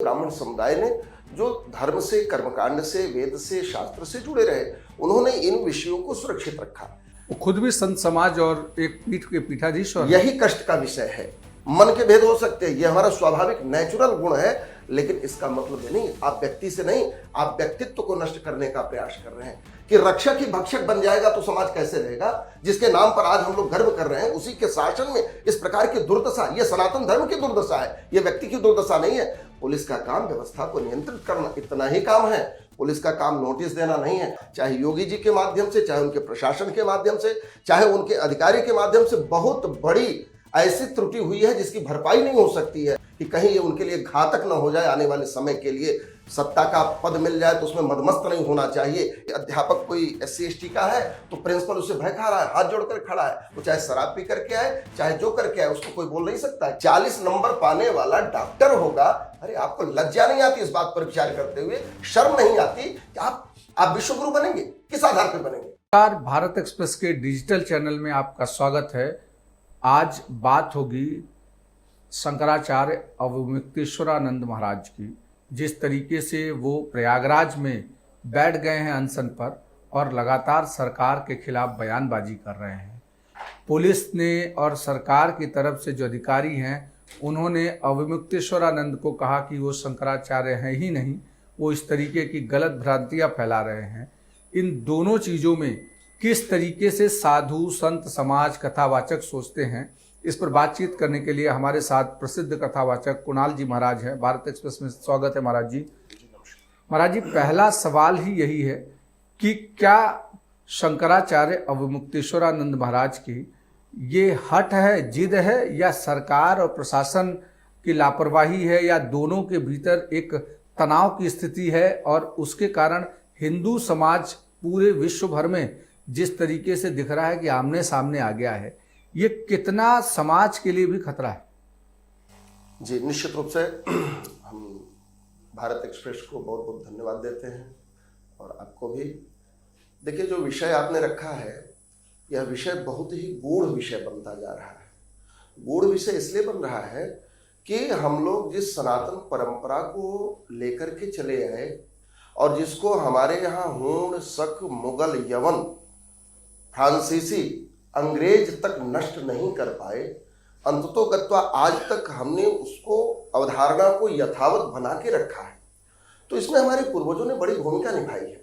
ब्राह्मण समुदाय ने जो धर्म से, कर्मकांड से, वेद से, शास्त्र से जुड़े रहे, उन्होंने इन विषयों को सुरक्षित रखा। वो खुद भी संत समाज और एक पीठ के पीठाधीश और यही कष्ट का विषय है। मन के भेद हो सकते हैं, यह हमारा स्वाभाविक नेचुरल गुण है, लेकिन इसका मतलब ये नहीं आप व्यक्ति से नहीं, आप व्यक्तित्व को नष्ट करने का प्रयास कर रहे हैं कि रक्षक ही भक्षक बन जाएगा तो समाज कैसे रहेगा। जिसके नाम पर आज हम लोग गर्व कर रहे हैं, उसी के शासन में इस प्रकार की दुर्दशा, ये सनातन धर्म की दुर्दशा है, ये व्यक्ति की दुर्दशा नहीं है। पुलिस का काम व्यवस्था को नियंत्रित करना, इतना ही काम है। पुलिस का काम नोटिस देना नहीं है, चाहे योगी जी के माध्यम से, चाहे उनके प्रशासन के माध्यम से, चाहे उनके अधिकारी के माध्यम से बहुत बड़ी ऐसी त्रुटि हुई है जिसकी भरपाई नहीं हो सकती है कि कहीं ये उनके लिए घातक न हो जाए। आने वाले समय के लिए सत्ता का पद मिल जाए तो उसमें मदमस्त नहीं होना चाहिए। अध्यापक कोई SC ST का है तो प्रिंसिपल उसे भय खा रहा है, हाथ जोड़कर खड़ा है, वो चाहे शराब पी करके आए, चाहे जो करके आए, उसको कोई बोल नहीं सकता। 40 नंबर पाने वाला डॉक्टर होगा, अरे आपको लज्जा नहीं आती इस बात पर विचार करते हुए? शर्म नहीं आती कि आप विश्वगुरु बनेंगे? किस आधार पर बनेंगे? भारत एक्सप्रेस के डिजिटल चैनल में आपका स्वागत है। आज बात होगी शंकराचार्य अवमुक्तेश्वरानंद महाराज की। जिस तरीके से वो प्रयागराज में बैठ गए हैं अनशन पर और लगातार सरकार के खिलाफ बयानबाजी कर रहे हैं। पुलिस ने और सरकार की तरफ से जो अधिकारी हैं, उन्होंने अवमुक्तेश्वरानंद को कहा कि वो शंकराचार्य हैं ही नहीं, वो इस तरीके की गलत भ्रांतियां फैला रहे हैं। इन दोनों चीज़ों में किस तरीके से साधु संत समाज कथावाचक सोचते हैं, इस पर बातचीत करने के लिए हमारे साथ प्रसिद्ध कथावाचक कुणाल जी महाराज हैं। भारत एक्सप्रेस में स्वागत है महाराज जी। महाराज जी, पहला सवाल ही यही है कि क्या शंकराचार्य अवमुक्तेश्वरानंद महाराज की ये हठ है, जिद है, या सरकार और प्रशासन की लापरवाही है, या दोनों के भीतर एक तनाव की स्थिति है और उसके कारण हिंदू समाज पूरे विश्व भर में जिस तरीके से दिख रहा है कि आमने सामने आ गया है, ये कितना समाज के लिए भी खतरा है? जी, निश्चित रूप से हम भारत एक्सप्रेस को बहुत बहुत धन्यवाद देते हैं और आपको भी। देखिए, जो विषय आपने रखा है, यह विषय बहुत ही गूढ़ विषय बनता जा रहा है। गूढ़ विषय इसलिए बन रहा है कि हम लोग जिस सनातन परंपरा को लेकर के चले आए और जिसको हमारे यहाँ हूण, शक, मुगल, यवन, फ्रांसीसी, अंग्रेज तक नष्ट नहीं कर पाए, अंततोगत्वा आज तक हमने उसको अवधारणा को यथावत बना के रखा है। तो इसमें हमारे पूर्वजों ने बड़ी भूमिका निभाई है।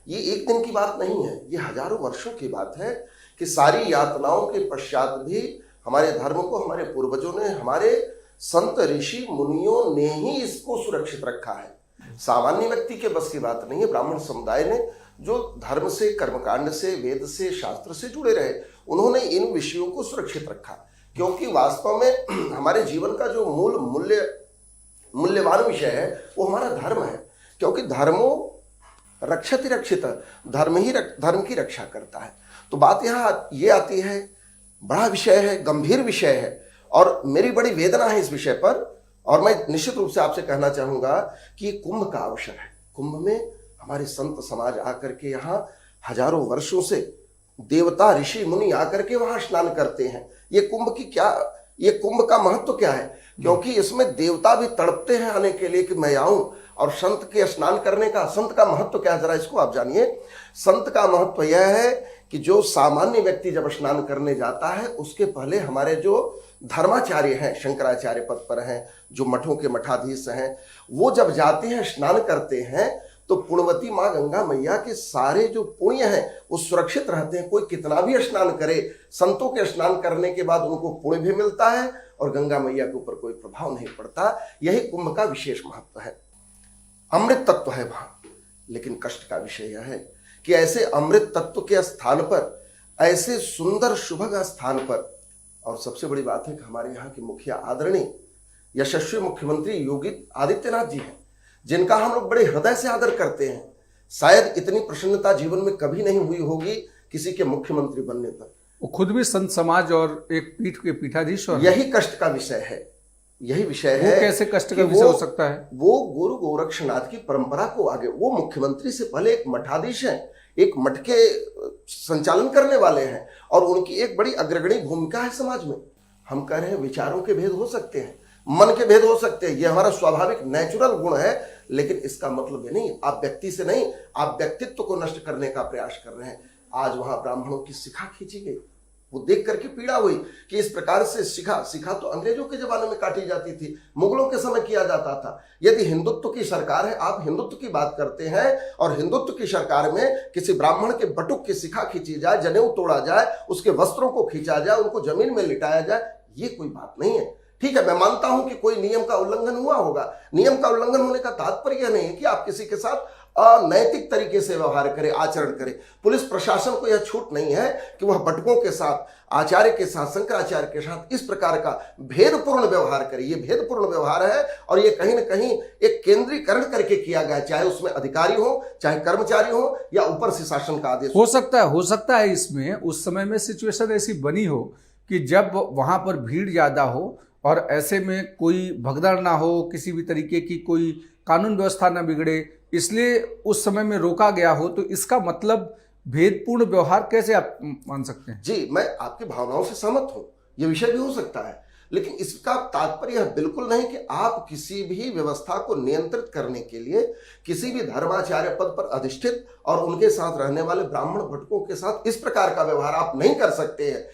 ये एक दिन की बात नहीं है, ये हजारों वर्षों की बात है कि सारी यातनाओं के पश्चात भी हमारे धर्म को हमारे पूर्वजों ने, हमारे संत ऋषि मुनियों ने ही इसको सुरक्षित रखा है। सामान्य व्यक्ति के बस की बात नहीं है। ब्राह्मण समुदाय ने जो धर्म से, कर्मकांड से, वेद से, शास्त्र से जुड़े रहे, उन्होंने इन विषयों को सुरक्षित रखा, क्योंकि वास्तव में हमारे जीवन का जो मूल्यवान विषय है वो हमारा धर्म है। क्योंकि धर्मो रक्षति रक्षित, धर्म की रक्षा करता है। तो बात यहाँ ये आती है, बड़ा विषय है, गंभीर विषय है और मेरी बड़ी वेदना है इस विषय पर। और मैं निश्चित रूप से आपसे कहना चाहूँगा कि कुंभ का अवसर है। कुंभ में हमारे संत समाज आकर के यहाँ हजारों वर्षों से देवता, ऋषि, मुनि आकर के वहाँ स्नान करते हैं। ये कुंभ का महत्व क्या है? क्योंकि इसमें देवता भी तड़पते हैं आने के लिए कि मैं आऊं। और संत के स्नान करने का, संत का महत्व क्या है, जरा इसको आप जानिए। संत का महत्व यह है कि जो सामान्य व्यक्ति जब स्नान करने जाता है, उसके पहले हमारे जो धर्माचार्य हैं, शंकराचार्य पद पर हैं, जो मठों के मठाधीश हैं, वो जब जाते हैं, स्नान करते हैं, तो पुण्यवती माँ गंगा मैया के सारे जो पुण्य हैं वो सुरक्षित रहते हैं। कोई कितना भी स्नान करे, संतों के स्नान करने के बाद उनको पुण्य भी मिलता है और गंगा मैया के ऊपर कोई प्रभाव नहीं पड़ता। यही कुंभ का विशेष महत्व है। अमृत तत्व है वहाँ, लेकिन कष्ट का विषय यह है कि ऐसे अमृत तत्व के स्थान पर, ऐसे सुंदर शुभग स्थान पर, और सबसे बड़ी बात है कि हमारे यहाँ के मुखिया आदरणीय यशस्वी मुख्यमंत्री योगी आदित्यनाथ जी हैं, जिनका हम लोग बड़े हृदय से आदर करते हैं। शायद इतनी प्रसन्नता जीवन में कभी नहीं हुई होगी किसी के मुख्यमंत्री बनने पर। वो खुद भी संत समाज और एक पीठ के पीठाधीश और यही कष्ट का विषय है। यही विषय है। वो कैसे कष्ट का विषय हो सकता है? वो गुरु गोरक्षनाथ की परंपरा को आगे, वो मुख्यमंत्री से पहले एक मठाधीश हैं, एक मठ के संचालन करने वाले हैं और उनकी एक बड़ी अग्रगणी भूमिका है समाज में। हम कह रहे हैं विचारों के भेद हो सकते हैं, मन के भेद हो सकते हैं, ये हमारा स्वाभाविक नेचुरल गुण है, लेकिन इसका मतलब ये नहीं आप व्यक्ति से नहीं, आप व्यक्तित्व को नष्ट करने का प्रयास कर रहे हैं। आज वहां ब्राह्मणों की शिखा खींची गई, वो देख करके पीड़ा हुई कि इस प्रकार से शिखा तो अंग्रेजों के जमाने में काटी जाती थी, मुगलों के समय किया जाता था। यदि हिंदुत्व की सरकार है, आप हिंदुत्व की बात करते हैं और हिंदुत्व की सरकार में किसी ब्राह्मण के बटुक की शिखा खींची जाए, जनेऊ तोड़ा जाए, उसके वस्त्रों को खींचा जाए, उनको जमीन में लिटाया जाए, ये कोई बात नहीं है। ठीक है, मैं मानता हूं कि कोई नियम का उल्लंघन हुआ होगा। नियम का उल्लंघन होने का तात्पर्य यह नहीं है कि आप किसी के साथ अनैतिक तरीके से व्यवहार करें, आचरण करें। पुलिस प्रशासन को यह छूट नहीं है कि वह बटुकों के साथ, आचार्य के साथ, शंकराचार्य के साथ इस प्रकार का भेदपूर्ण व्यवहार करे। ये भेदपूर्ण व्यवहार है और ये कहीं ना कहीं एक केंद्रीकरण करके किया गया है, चाहे उसमें अधिकारी हो, चाहे कर्मचारी हो, या ऊपर से शासन का आदेश हो सकता है इसमें उस समय में सिचुएशन ऐसी बनी हो कि जब वहां पर भीड़ ज्यादा हो और ऐसे में कोई भगदड़ ना हो, किसी भी तरीके की कोई कानून व्यवस्था ना बिगड़े, इसलिए उस समय में रोका गया हो। तो इसका मतलब भेदपूर्ण व्यवहार कैसे आप मान सकते हैं? जी, मैं आपकी भावनाओं से सहमत हूं, यह विषय भी हो सकता है, लेकिन इसका तात्पर्य यह बिल्कुल नहीं कि आप किसी भी व्यवस्था को नियंत्रित करने के लिए किसी भी धर्माचार्य पद पर अधिष्ठित और उनके साथ रहने वाले ब्राह्मण भटकों के साथ इस प्रकार का व्यवहार आप नहीं कर सकते हैं।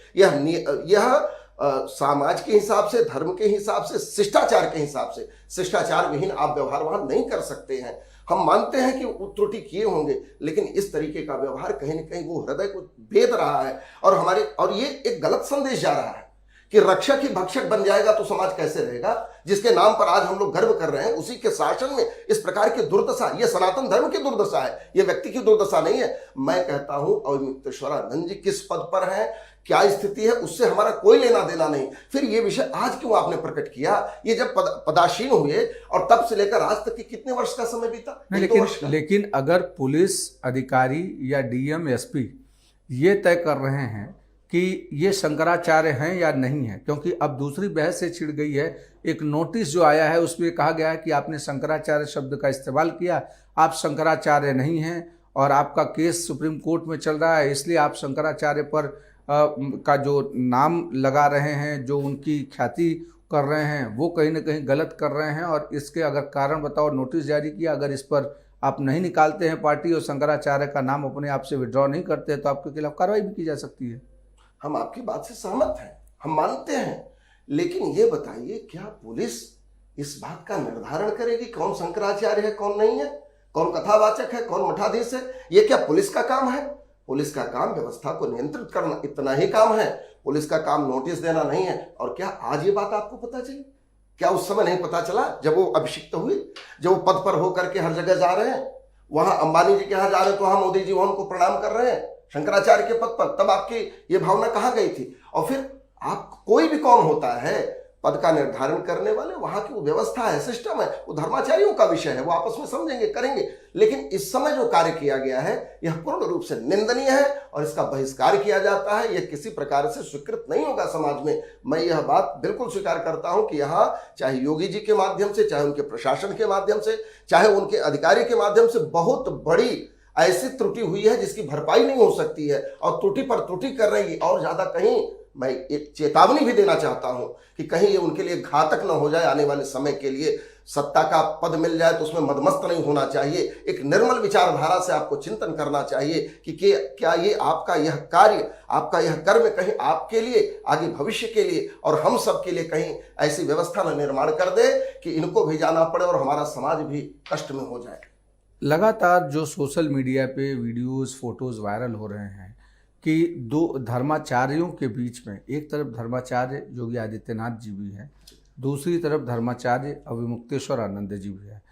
यह समाज के हिसाब से, धर्म के हिसाब से, शिष्टाचार के हिसाब से शिष्टाचार विहीन आप व्यवहार वहां नहीं कर सकते हैं। हम मानते हैं कि त्रुटि किए होंगे, लेकिन इस तरीके का व्यवहार कहीं ना कहीं वो हृदय को भेद रहा है और ये एक गलत संदेश जा रहा है कि रक्षक ही भक्षक बन जाएगा तो समाज कैसे रहेगा। जिसके नाम पर आज हम लोग गर्व कर रहे हैं, उसी के शासन में इस प्रकार की दुर्दशा, ये सनातन धर्म की दुर्दशा है, ये व्यक्ति की दुर्दशा नहीं है। मैं कहता हूं अवमुक्तेश्वरानंद जी किस पद पर हैं, क्या स्थिति है, उससे हमारा कोई लेना देना नहीं। फिर ये विषय आज क्यों आपने प्रकट किया? ये जब पदासीन हुए और तब से लेकर आज तक के कितने वर्ष का समय बीता? लेकिन अगर पुलिस अधिकारी या डीएम एसपी ये तय कर रहे हैं कि ये शंकराचार्य हैं या नहीं है, क्योंकि अब दूसरी बहस से छिड़ गई है। एक नोटिस जो आया है उसमें कहा गया है कि आपने शंकराचार्य शब्द का इस्तेमाल किया, आप शंकराचार्य नहीं हैं और आपका केस सुप्रीम कोर्ट में चल रहा है, इसलिए आप शंकराचार्य पर का जो नाम लगा रहे हैं, जो उनकी ख्याति कर रहे हैं, वो कहीं ना कहीं गलत कर रहे हैं। और इसके अगर कारण बताओ, नोटिस जारी किया, अगर इस पर आप नहीं निकालते हैं पार्टी और शंकराचार्य का नाम अपने आप से विड्रॉ नहीं करते तो आपके खिलाफ कार्रवाई भी की जा सकती है। हम आपकी बात से सहमत हैं, हम मानते हैं, लेकिन ये बताइए क्या पुलिस इस बात का निर्धारण करेगी कौन शंकराचार्य है, कौन नहीं है, कौन कथावाचक है, कौन मठाधीश है? ये क्या पुलिस का काम है? पुलिस का काम व्यवस्था को नियंत्रित करना, इतना ही काम है। पुलिस का काम नोटिस देना नहीं है। और क्या आज ये बात आपको पता चली? क्या उस समय नहीं पता चला जब वो अभिषिक्त हुए, जब वो पद पर होकर के हर जगह जा रहे हैं? वहां अंबानी जी के यहाँ जा रहे हैं तो वहां मोदी जी वहां उनको प्रणाम कर रहे हैं शंकराचार्य के पद पर, तब आपकी ये भावना कहाँ गई थी? और फिर आप कोई भी कौन होता है पद का निर्धारण करने वाले, वहां की वो व्यवस्था है, सिस्टम है, वो धर्माचार्यों का विषय है, वो आपस में समझेंगे, करेंगे। लेकिन इस समय जो कार्य किया गया है यह पूर्ण रूप से निंदनीय है और इसका बहिष्कार किया जाता है। यह किसी प्रकार से स्वीकृत नहीं होगा समाज में। मैं यह बात बिल्कुल स्वीकार करता हूं कि यहाँ चाहे योगी जी के माध्यम से, चाहे उनके प्रशासन के माध्यम से, चाहे उनके अधिकारी के माध्यम से बहुत बड़ी ऐसी त्रुटि हुई है जिसकी भरपाई नहीं हो सकती है और त्रुटि पर त्रुटि कर रही है। और ज्यादा कहीं मैं एक चेतावनी भी देना चाहता हूं कि कहीं ये उनके लिए घातक न हो जाए आने वाले समय के लिए। सत्ता का पद मिल जाए तो उसमें मदमस्त नहीं होना चाहिए। एक निर्मल विचारधारा से आपको चिंतन करना चाहिए कि क्या ये आपका यह कार्य, आपका यह कर्म कहीं आपके लिए, आगे भविष्य के लिए और हम सब के लिए कहीं ऐसी व्यवस्था न निर्माण कर दे कि इनको भी जाना पड़े और हमारा समाज भी कष्ट में हो जाए। लगातार जो सोशल मीडिया पे वीडियोस, फोटोज वायरल हो रहे हैं कि दो धर्माचार्यों के बीच में, एक तरफ धर्माचार्य योगी आदित्यनाथ जी भी हैं, दूसरी तरफ धर्माचार्य अवमुक्तेश्वरानंद जी भी हैं।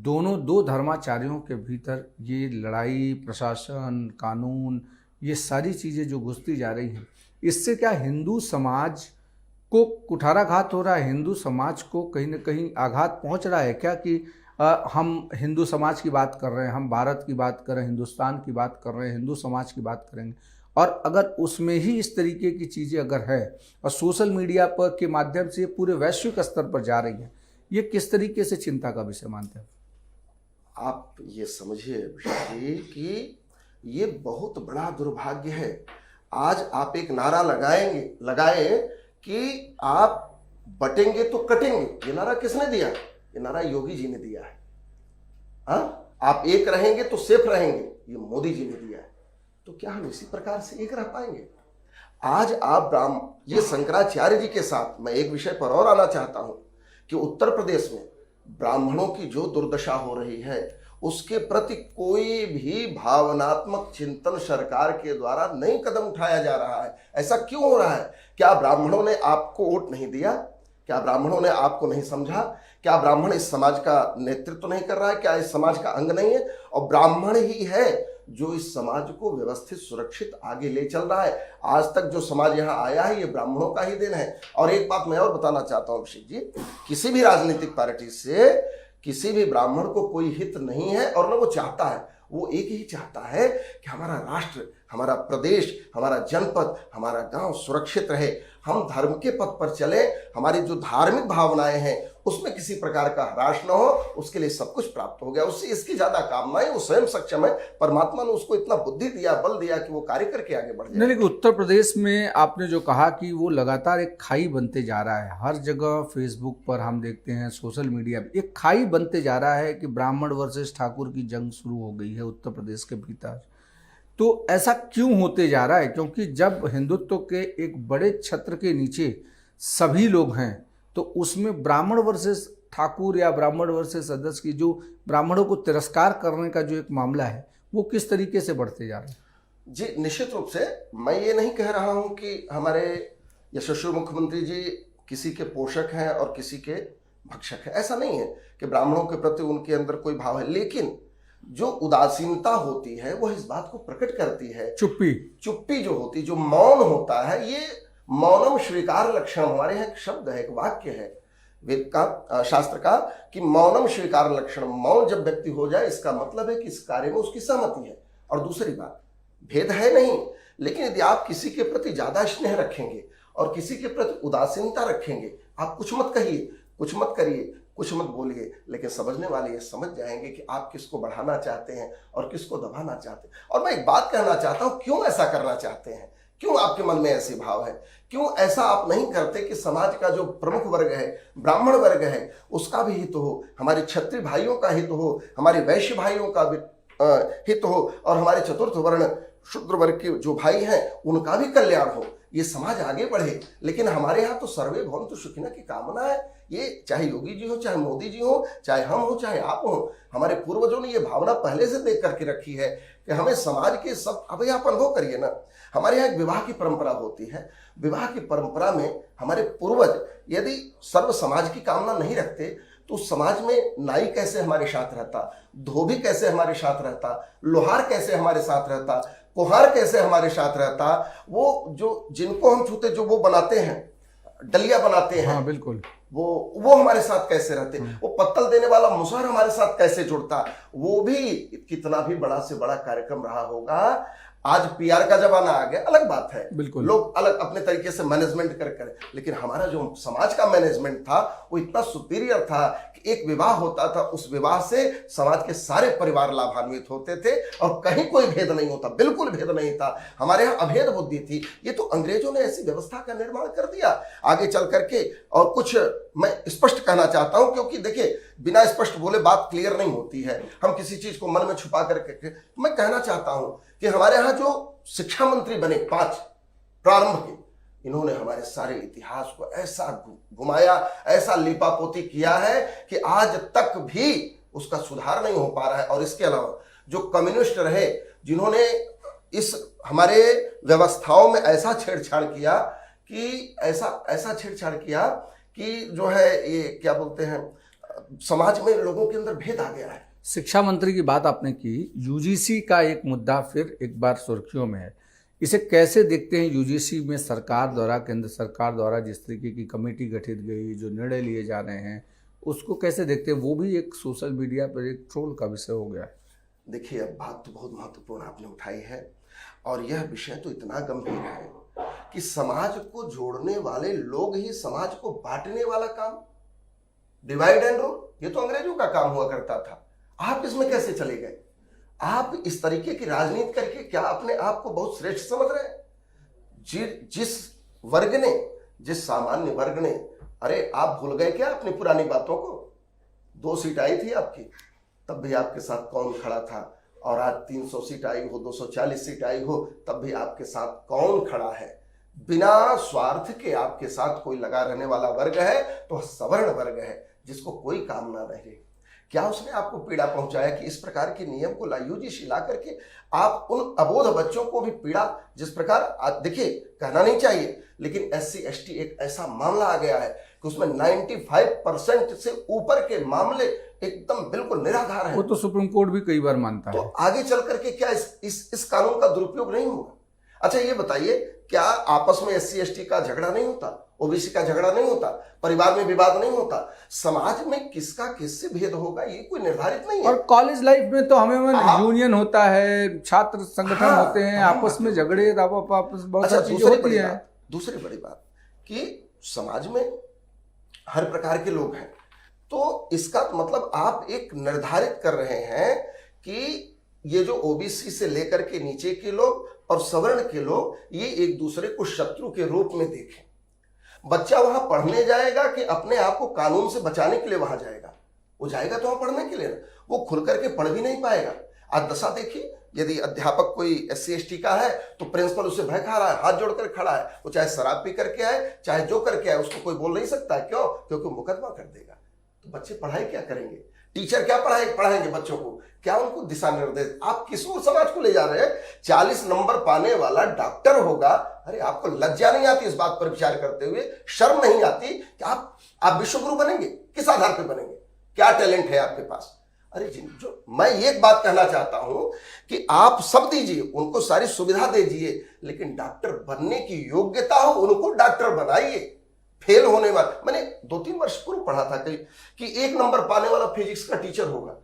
दोनों दो धर्माचार्यों के भीतर ये लड़ाई, प्रशासन, कानून, ये सारी चीज़ें जो घुसती जा रही हैं, इससे क्या हिंदू समाज को कुठाराघात हो रहा है? हिंदू समाज को कहीं ना कहीं आघात पहुंच रहा है क्या कि हम हिंदू समाज की बात कर रहे हैं, हम भारत की बात कर रहे हैं, हिंदुस्तान की बात कर रहे हैं, हिंदू समाज की बात करेंगे, और अगर उसमें ही इस तरीके की चीज़ें अगर है और सोशल मीडिया पर के माध्यम से पूरे वैश्विक स्तर पर जा रही हैं, ये किस तरीके से चिंता का विषय मानते हैं? आप ये समझिए जी कि ये बहुत बड़ा दुर्भाग्य है। आज आप एक नारा लगाए कि आप बटेंगे तो कटेंगे, ये नारा किसने दिया? ये नारा योगी जी ने दिया है। हाँ, आप एक रहेंगे तो सेफ रहेंगे, ये मोदी जी ने दिया है। तो क्या हम इसी प्रकार से एक रह पाएंगे? आज आप ये शंकराचार्य जी के साथ मैं एक विषय पर और आना चाहता हूं कि उत्तर प्रदेश में ब्राह्मणों की जो दुर्दशा हो रही है उसके प्रति कोई भी भावनात्मक चिंतन सरकार के द्वारा नहीं कदम उठाया जा रहा है। ऐसा क्यों हो रहा है? क्या ब्राह्मणों ने आपको वोट नहीं दिया? क्या ब्राह्मणों ने आपको नहीं समझा? क्या ब्राह्मण इस समाज का नेतृत्व नहीं कर रहा है? क्या इस समाज का अंग नहीं है? और ब्राह्मण ही है जो इस समाज को व्यवस्थित सुरक्षित आगे ले चल रहा है। आज तक जो समाज यहाँ आया है ये ब्राह्मणों का ही दिन है। और एक बात मैं और बताना चाहता हूँ अभिषेक जी, किसी भी राजनीतिक पार्टी से किसी भी ब्राह्मण को कोई हित नहीं है और न वो चाहता है। वो एक ही चाहता है कि हमारा राष्ट्र, हमारा प्रदेश, हमारा जनपद, हमारा गांव सुरक्षित रहे, हम धर्म के पथ पर चले, हमारी जो धार्मिक भावनाएं हैं उसमें किसी प्रकार का ह्रास न हो, उसके लिए सब कुछ प्राप्त हो गया। उससे इसकी ज्यादा कामनाएं, वो स्वयं सक्षम है। परमात्मा ने उसको इतना बुद्धि दिया, बल दिया कि वो कार्य करके आगे बढ़ जाए। नहीं, लेकिन उत्तर प्रदेश में आपने जो कहा कि वो लगातार एक खाई बनते जा रहा है, हर जगह फेसबुक पर हम देखते हैं, सोशल मीडिया पर एक खाई बनते जा रहा है कि ब्राह्मण वर्सेस ठाकुर की जंग शुरू हो गई है उत्तर प्रदेश के भीतर। तो ऐसा क्यों होते जा रहा है? क्योंकि जब हिंदुत्व के एक बड़े छत्र के नीचे सभी लोग हैं तो उसमें ब्राह्मण वर्सेस ठाकुर या ब्राह्मण वर्सेस सदस्य की जो ब्राह्मणों को तिरस्कार करने का जो एक मामला है वो किस तरीके से बढ़ते जा रहे हैं? जी निश्चित रूप से मैं ये नहीं कह रहा हूं कि हमारे यशस्वी मुख्यमंत्री जी किसी के पोषक हैं और किसी के भक्षक हैं। ऐसा नहीं है कि ब्राह्मणों के प्रति उनके अंदर कोई भाव है, लेकिन जो उदासीनता होती है वो इस बात को प्रकट करती है। चुप्पी जो होती, जो मौन होता है, ये मौनम स्वीकार लक्षण, हमारे यहाँ एक शब्द है, एक वाक्य है वेद का, शास्त्र का, कि मौनम स्वीकार लक्षण। मौन जब व्यक्ति हो जाए इसका मतलब है कि इस कार्य में उसकी सहमति है। और दूसरी बात, भेद है नहीं, लेकिन यदि आप किसी के प्रति ज्यादा स्नेह रखेंगे और किसी के प्रति उदासीनता रखेंगे, आप कुछ मत कहिए, कुछ मत करिए, कुछ मत बोलिए, लेकिन समझने वाले ये समझ जाएंगे कि आप किसको बढ़ाना चाहते हैं और किसको दबाना चाहते हैं। और मैं एक बात कहना चाहता हूं, क्यों ऐसा करना चाहते हैं, क्यों आपके मन में ऐसे भाव है, क्यों ऐसा आप नहीं करते कि समाज का जो प्रमुख वर्ग है, ब्राह्मण वर्ग है, उसका भी हित हो, हमारे क्षत्रिय भाइयों का हित हो, हमारे वैश्य भाइयों का भी हित हो, और हमारे चतुर्थ वर्ण शूद्र वर्ग के जो भाई हैं उनका भी कल्याण हो, ये समाज आगे बढ़े। लेकिन हमारे यहाँ तो सर्वे भवन्तु सुखिनः की कामना है। ये चाहे योगी जी हो, चाहे मोदी जी हो, चाहे हम हो, चाहे आप हो, हमारे पूर्वजों ने ये भावना पहले से देख करके रखी है कि हमें समाज के सब, अब आप अनुभव करिए ना, हमारे यहाँ एक विवाह की परंपरा होती है। विवाह की परंपरा में हमारे पूर्वज यदि सर्व समाज की कामना नहीं रखते तो समाज में नाई कैसे हमारे साथ रहता, धोबी कैसे हमारे साथ रहता, लोहार कैसे हमारे साथ रहता, कुम्हार कैसे हमारे साथ रहता, वो जो जिनको हम छूते, जो वो बनाते हैं, डलिया बनाते हैं, हाँ बिल्कुल, वो हमारे साथ कैसे रहते, वो पत्तल देने वाला मुसहर हमारे साथ कैसे जुड़ता, वो भी कितना भी बड़ा से बड़ा कार्यक्रम रहा होगा। आज पीआर का जमाना आ गया, अलग बात है, बिल्कुल, लोग अलग अपने तरीके से मैनेजमेंट कर, लेकिन हमारा जो समाज का मैनेजमेंट था वो इतना सुपीरियर था कि एक विवाह होता था, उस विवाह से समाज के सारे परिवार लाभान्वित होते थे और कहीं कोई भेद नहीं होता, बिल्कुल भेद नहीं था। हमारे यहाँ अभेद बुद्धि थी। ये तो अंग्रेजों ने ऐसी व्यवस्था का निर्माण कर दिया आगे चल करके। और कुछ मैं स्पष्ट कहना चाहता हूं, क्योंकि देखिए बिना स्पष्ट बोले बात क्लियर नहीं होती है, हम किसी चीज को मन में छुपा करके। मैं कहना चाहता हूं कि हमारे यहाँ जो शिक्षा मंत्री बने 5 प्रारंभ के, इन्होंने हमारे सारे इतिहास को ऐसा घुमाया, ऐसा लिपापोती किया है कि आज तक भी उसका सुधार नहीं हो पा रहा है। और इसके अलावा जो कम्युनिस्ट रहे, जिन्होंने इस हमारे व्यवस्थाओं में ऐसा छेड़छाड़ किया कि जो है ये क्या बोलते हैं, समाज में लोगों के अंदर भेद आ गया है। शिक्षा मंत्री की बात आपने की, यूजीसी का एक मुद्दा फिर एक बार सुर्खियों में है। इसे कैसे देखते हैं? यूजीसी में सरकार द्वारा, केंद्र सरकार द्वारा जिस तरीके की कमेटी गठित गई, जो निर्णय लिए जा रहे हैं, उसको कैसे देखते हैं? वो भी एक सोशल मीडिया पर एक ट्रोल का विषय हो गया है। देखिए, अब बात तो बहुत महत्वपूर्ण आपने उठाई है, और यह विषय तो इतना गंभीर है कि समाज को जोड़ने वाले लोग ही समाज को बांटने वाला काम, डिवाइड एंड रूल, ये तो अंग्रेजों का काम हुआ करता था। आप इसमें कैसे चले गए? आप इस तरीके की राजनीति करके क्या अपने आप को बहुत श्रेष्ठ समझ रहे हैं? जिस वर्ग ने, जिस सामान्य वर्ग ने अरे आप भूल गए क्या अपनी पुरानी बातों को? 2 सीट आई थी आपकी, तब भी आपके साथ कौन खड़ा था? और आज 300 सीट आई हो, 240 सीट आई हो, तब भी आपके साथ कौन खड़ा है? बिना स्वार्थ के आपके साथ कोई लगा रहने वाला वर्ग है तो सवर्ण वर्ग है, जिसको कोई काम ना रहे। क्या उसने आपको पीड़ा पहुंचाया कि इस प्रकार के नियम को यूजीसी ला करके आप उन अबोध बच्चों को भी पीड़ा, जिस प्रकार देखिए कहना नहीं चाहिए, लेकिन SC ST एक ऐसा मामला आ गया है कि उसमें 95% से ऊपर के मामले एकदम बिल्कुल निराधार हैं। वो तो सुप्रीम कोर्ट भी कई बार मानता तो है। आगे चल करके क्या इस कानून का दुरुपयोग नहीं होगा? अच्छा ये बताइए, क्या आपस में SC ST का झगड़ा नहीं होता, OBC का झगड़ा नहीं होता, परिवार में विवाद नहीं होता? समाज में किसका किससे भेद होगा ये कोई निर्धारित नहीं है। और कॉलेज लाइफ में तो हमें यूनियन होता है, छात्र संगठन होते हैं, आपस में झगड़े आपस बहुत सारी चीजें होती हैं। दूसरी बड़ी बात कि समाज में हर प्रकार के लोग हैं, तो इसका मतलब आप एक निर्धारित कर रहे हैं कि ये जो OBC से लेकर के नीचे के लोग और सवर्ण के लोग ये एक दूसरे को शत्रु के रूप में देखें। बच्चा वहां पढ़ने जाएगा कि अपने आप को कानून से बचाने के लिए वहां जाएगा? वो जाएगा तो वहां पढ़ने के लिए ना, वो खुल करके पढ़ भी नहीं पाएगा। आज दशा देखिए, यदि अध्यापक कोई SC ST का है तो प्रिंसिपल उसे भय खा रहा है, हाथ जोड़कर खड़ा है। वो चाहे शराब पी करके आए, चाहे जो करके आए, उसको कोई बोल नहीं सकता है। क्यों? क्योंकि मुकदमा कर देगा। तो बच्चे पढ़ाई क्या करेंगे? टीचर क्या पढ़ाएंगे बच्चों को? क्या उनको दिशा निर्देश? आप किस ओर समाज को ले जा रहे हैं? 40 नंबर पाने वाला डॉक्टर होगा। अरे आपको लज्जा नहीं आती इस बात पर विचार करते हुए? शर्म नहीं आती कि आप विश्वगुरु बनेंगे? किस आधार पर बनेंगे? क्या टैलेंट है आपके पास? अरे जो मैं एक बात कहना चाहता हूं कि आप सब दीजिए, उनको सारी सुविधा दीजिए, लेकिन डॉक्टर बनने की योग्यता हो उनको डॉक्टर बनाइए। फेल होने वाला, मैंने 2-3 वर्ष पूर्व पढ़ा था कि 1 नंबर पाने वाला फिजिक्स का टीचर होगा।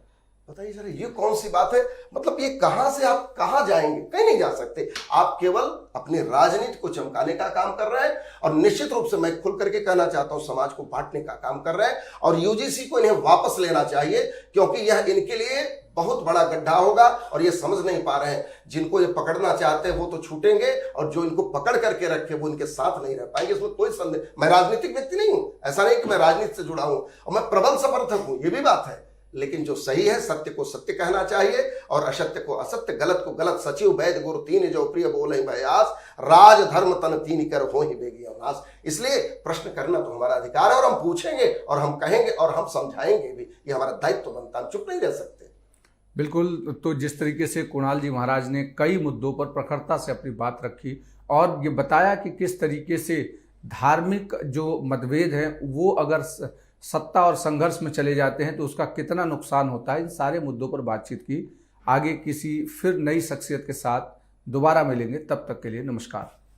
बताइए सर, ये कौन सी बात है? मतलब ये कहां से आप कहां जाएंगे? कहीं नहीं जा सकते। आप केवल अपनी राजनीति को चमकाने का काम कर रहे हैं, और निश्चित रूप से मैं खुल करके कहना चाहता हूं समाज को बांटने का काम कर रहे हैं। और UGC को इन्हें वापस लेना चाहिए, क्योंकि यह इनके लिए बहुत बड़ा गड्ढा होगा और ये समझ नहीं पा रहे हैं। जिनको ये पकड़ना चाहते हैं वो तो छूटेंगे, और जो इनको पकड़ करके रखे वो इनके साथ नहीं रह पाएंगे। इसमें कोई संदेह। मैं राजनीतिक व्यक्ति नहीं हूं, ऐसा नहीं कि मैं राजनीति से जुड़ा हूं, और मैं प्रबल समर्थक हूं, ये भी बात है। लेकिन जो सही है, सत्य को सत्य कहना चाहिए और असत्य को असत्य, गलत को गलत। सचिव वैद्य गुरु तीन जो प्रिय बोले भयास, राज धर्म तन तीन कर हो ही बेगी अवनाश। इसलिए प्रश्न करना तो हमारा अधिकार है, और हम पूछेंगे और हम कहेंगे और हम समझाएंगे भी। ये हमारा दायित्व बनता है, हम चुप नहीं रह सकते। बिल्कुल। तो जिस तरीके से कुणाल जी महाराज ने कई मुद्दों पर प्रखरता से अपनी बात रखी और ये बताया कि किस तरीके से धार्मिक जो मतभेद हैं वो अगर सत्ता और संघर्ष में चले जाते हैं तो उसका कितना नुकसान होता है, इन सारे मुद्दों पर बातचीत की। आगे किसी फिर नई शख्सियत के साथ दोबारा मिलेंगे, तब तक के लिए नमस्कार।